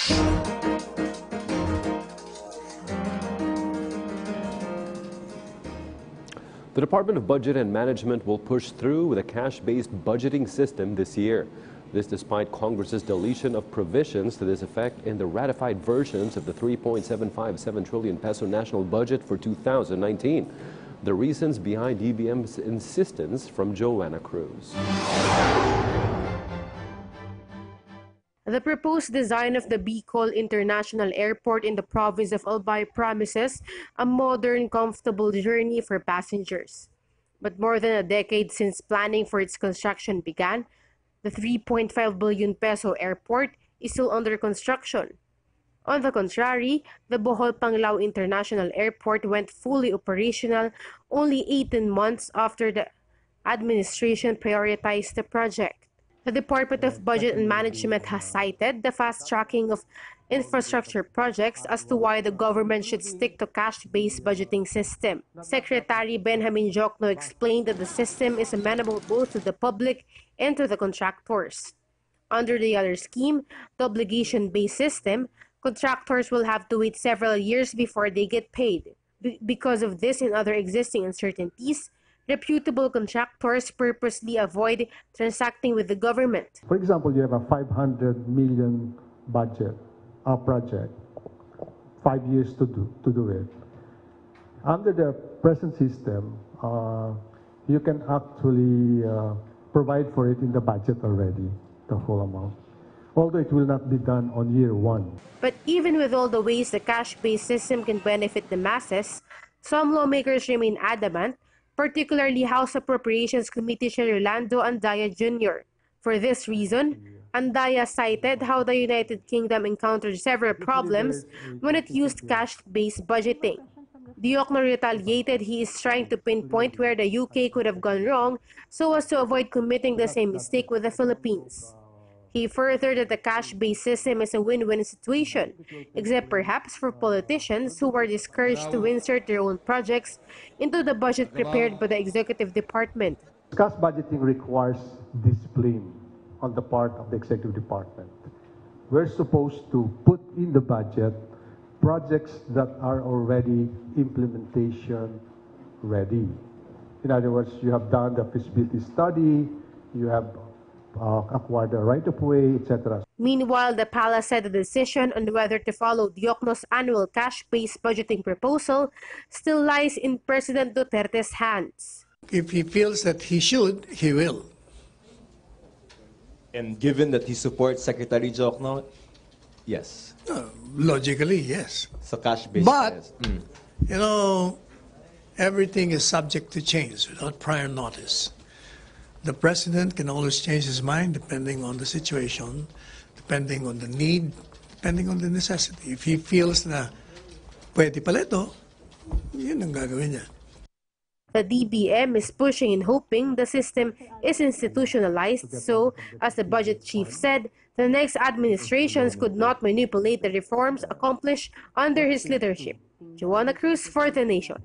The Department of Budget and Management will push through with a cash-based budgeting system this year. This despite Congress's deletion of provisions to this effect in the ratified versions of the 3.757 trillion peso national budget for 2019. The reasons behind DBM's insistence from Joanna Cruz. The proposed design of the Bicol International Airport in the province of Albay promises a modern, comfortable journey for passengers. But more than a decade since planning for its construction began, the 3.5 billion peso airport is still under construction. On the contrary, the Bohol Panglao International Airport went fully operational only 18 months after the administration prioritized the project. The Department of Budget and Management has cited the fast-tracking of infrastructure projects as to why the government should stick to cash-based budgeting system. Secretary Benjamin Jokno explained that the system is amenable both to the public and to the contractors. Under the other scheme, the obligation-based system, contractors will have to wait several years before they get paid. Because of this and other existing uncertainties, reputable contractors purposely avoid transacting with the government. For example, you have a 500 million budget, a project, 5 years to do it. Under the present system, you can actually provide for it in the budget already, the full amount, although it will not be done on year one. But even with all the ways the cash-based system can benefit the masses, some lawmakers remain adamant, particularly House Appropriations Committee Chair Rolando Andaya Jr. For this reason, Andaya cited how the United Kingdom encountered several problems when it used cash-based budgeting. Jokno retaliated he is trying to pinpoint where the UK could have gone wrong so as to avoid committing the same mistake with the Philippines. He furthered that the cash-based system is a win-win situation, except perhaps for politicians who were discouraged to insert their own projects into the budget prepared by the executive department. Cash budgeting requires discipline on the part of the executive department. We're supposed to put in the budget projects that are already implementation ready. In other words, you have done the feasibility study, you have acquired the right-of-way, etc. Meanwhile, the palace said the decision on whether to follow Jokno's annual cash-based budgeting proposal still lies in President Duterte's hands. If he feels that he should, he will. And given that he supports Secretary Jokno, yes. Logically, yes. So cash-based. But, yes. you know, everything is subject to change without prior notice. The president can always change his mind depending on the situation, depending on the need, depending on the necessity. If he feels na pwede pala ito, yun ang gagawin niya. The DBM is pushing and hoping the system is institutionalized so, as the budget chief said, the next administrations could not manipulate the reforms accomplished under his leadership. Joanna Cruz for The Nation.